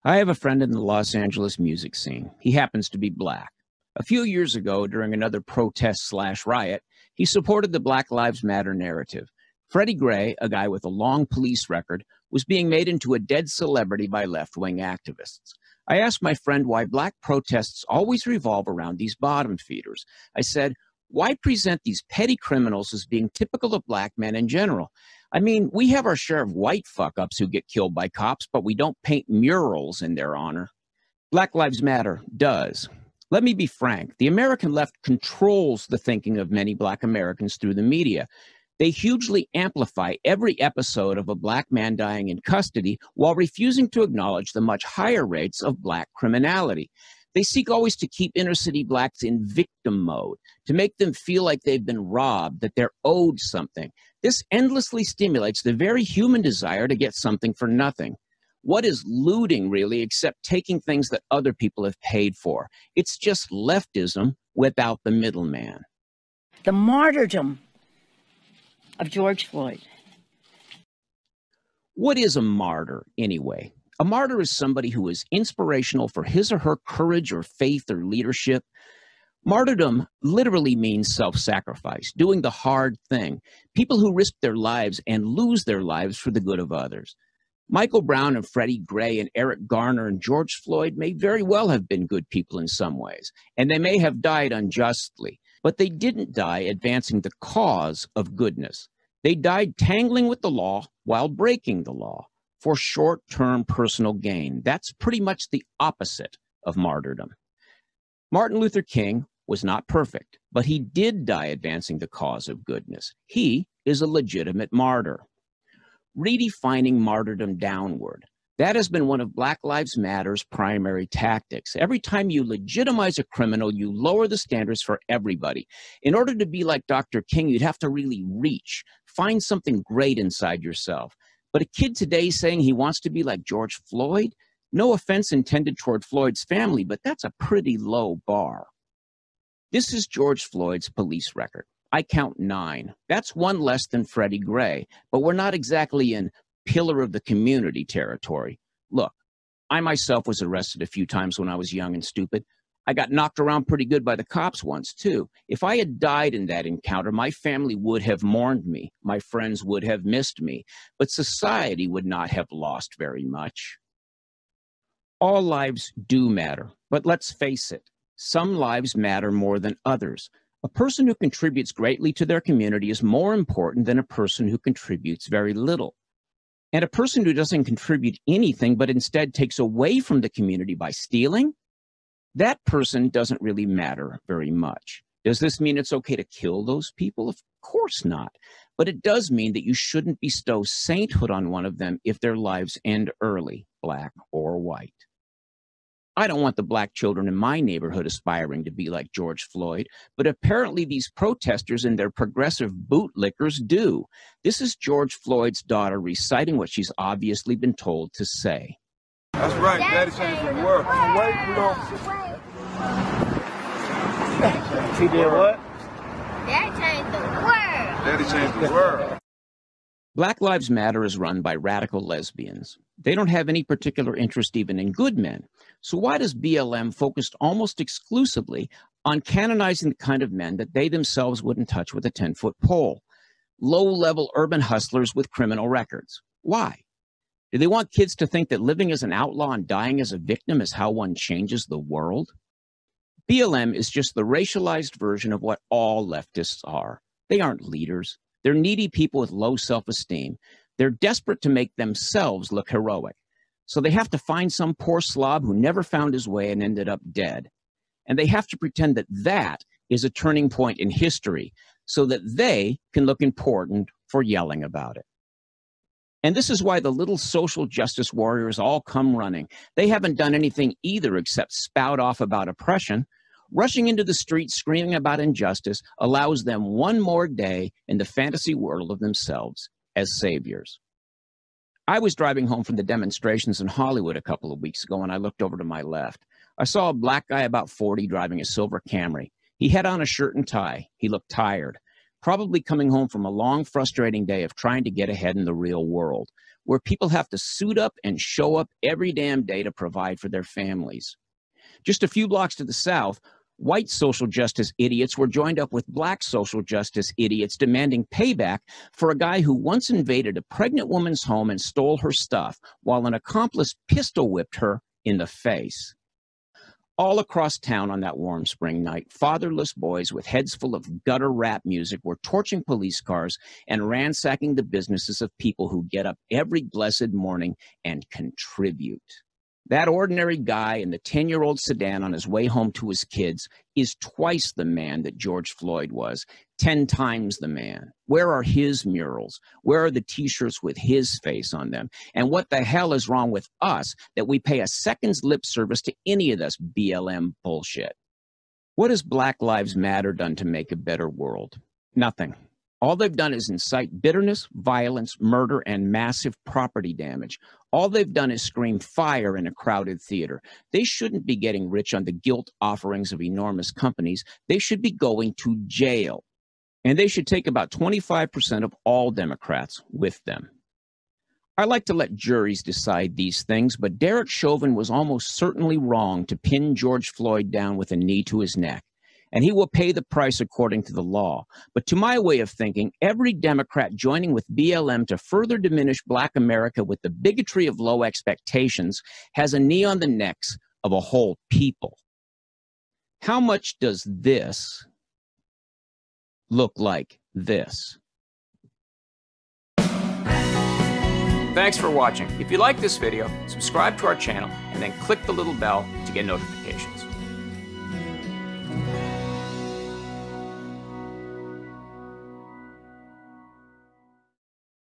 I have a friend in the Los Angeles music scene. He happens to be black. A few years ago, during another protest/riot, he supported the Black Lives Matter narrative. Freddie Gray, a guy with a long police record, was being made into a dead celebrity by left-wing activists. I asked my friend why black protests always revolve around these bottom feeders. I said, why present these petty criminals as being typical of black men in general? I mean, we have our share of white fuck-ups who get killed by cops, but we don't paint murals in their honor. Black Lives Matter does. Let me be frank. The American left controls the thinking of many black Americans through the media. They hugely amplify every episode of a black man dying in custody while refusing to acknowledge the much higher rates of black criminality. They seek always to keep inner-city blacks in victim mode, to make them feel like they've been robbed, that they're owed something. This endlessly stimulates the very human desire to get something for nothing. What is looting, really, except taking things that other people have paid for? It's just leftism without the middleman. The martyrdom of George Floyd. What is a martyr, anyway? A martyr is somebody who is inspirational for his or her courage or faith or leadership. Martyrdom literally means self-sacrifice, doing the hard thing. People who risk their lives and lose their lives for the good of others. Michael Brown and Freddie Gray and Eric Garner and George Floyd may very well have been good people in some ways, and they may have died unjustly, but they didn't die advancing the cause of goodness. They died tangling with the law while breaking the law for short-term personal gain. That's pretty much the opposite of martyrdom. Martin Luther King was not perfect, but he did die advancing the cause of goodness. He is a legitimate martyr. Redefining martyrdom downward. That has been one of Black Lives Matter's primary tactics. Every time you legitimize a criminal, you lower the standards for everybody. In order to be like Dr. King, you'd have to really reach, find something great inside yourself. But a kid today saying he wants to be like George Floyd, no offense intended toward Floyd's family, but that's a pretty low bar. This is George Floyd's police record. I count 9. That's one less than Freddie Gray, but we're not exactly in pillar of the community territory. Look, I myself was arrested a few times when I was young and stupid. I got knocked around pretty good by the cops once, too. If I had died in that encounter, my family would have mourned me. My friends would have missed me. But society would not have lost very much. All lives do matter, but let's face it, some lives matter more than others. A person who contributes greatly to their community is more important than a person who contributes very little. And a person who doesn't contribute anything but instead takes away from the community by stealing, that person doesn't really matter very much. Does this mean it's okay to kill those people? Of course not. But it does mean that you shouldn't bestow sainthood on one of them if their lives end early, black or white. I don't want the black children in my neighborhood aspiring to be like George Floyd, but apparently these protesters and their progressive bootlickers do. This is George Floyd's daughter reciting what she's obviously been told to say. That's right, Daddy changed the world. She did what? Daddy changed the world. Daddy changed the world. Black Lives Matter is run by radical lesbians. They don't have any particular interest even in good men. So why does BLM focus almost exclusively on canonizing the kind of men that they themselves wouldn't touch with a 10-foot pole? Low-level urban hustlers with criminal records. Why? Do they want kids to think that living as an outlaw and dying as a victim is how one changes the world? BLM is just the racialized version of what all leftists are. They aren't leaders. They're needy people with low self-esteem. They're desperate to make themselves look heroic. So they have to find some poor slob who never found his way and ended up dead. And they have to pretend that that is a turning point in history so that they can look important for yelling about it. And this is why the little social justice warriors all come running. They haven't done anything either except spout off about oppression. Rushing into the streets screaming about injustice allows them one more day in the fantasy world of themselves as saviors. I was driving home from the demonstrations in Hollywood a couple of weeks ago and I looked over to my left. I saw a black guy about 40 driving a silver Camry. He had on a shirt and tie. He looked tired. probably coming home from a long, frustrating day of trying to get ahead in the real world, where people have to suit up and show up every damn day to provide for their families. Just a few blocks to the south, white social justice idiots were joined up with black social justice idiots demanding payback for a guy who once invaded a pregnant woman's home and stole her stuff, while an accomplice pistol whipped her in the face. All across town on that warm spring night, fatherless boys with heads full of gutter rap music were torching police cars and ransacking the businesses of people who get up every blessed morning and contribute. That ordinary guy in the 10-year-old sedan on his way home to his kids is twice the man that George Floyd was, 10 times the man. Where are his murals? Where are the T-shirts with his face on them? And what the hell is wrong with us that we pay a second's lip service to any of this BLM bullshit? What has Black Lives Matter done to make a better world? Nothing. All they've done is incite bitterness, violence, murder, and massive property damage. All they've done is scream fire in a crowded theater. They shouldn't be getting rich on the guilt offerings of enormous companies. They should be going to jail. And they should take about 25% of all Democrats with them. I like to let juries decide these things, but Derek Chauvin was almost certainly wrong to pin George Floyd down with a knee to his neck. And he will pay the price according to the law. But to my way of thinking, every Democrat joining with BLM to further diminish Black America with the bigotry of low expectations has a knee on the necks of a whole people. How much does this look like this? Thanks for watching. If you like this video, subscribe to our channel and then click the little bell to get notifications.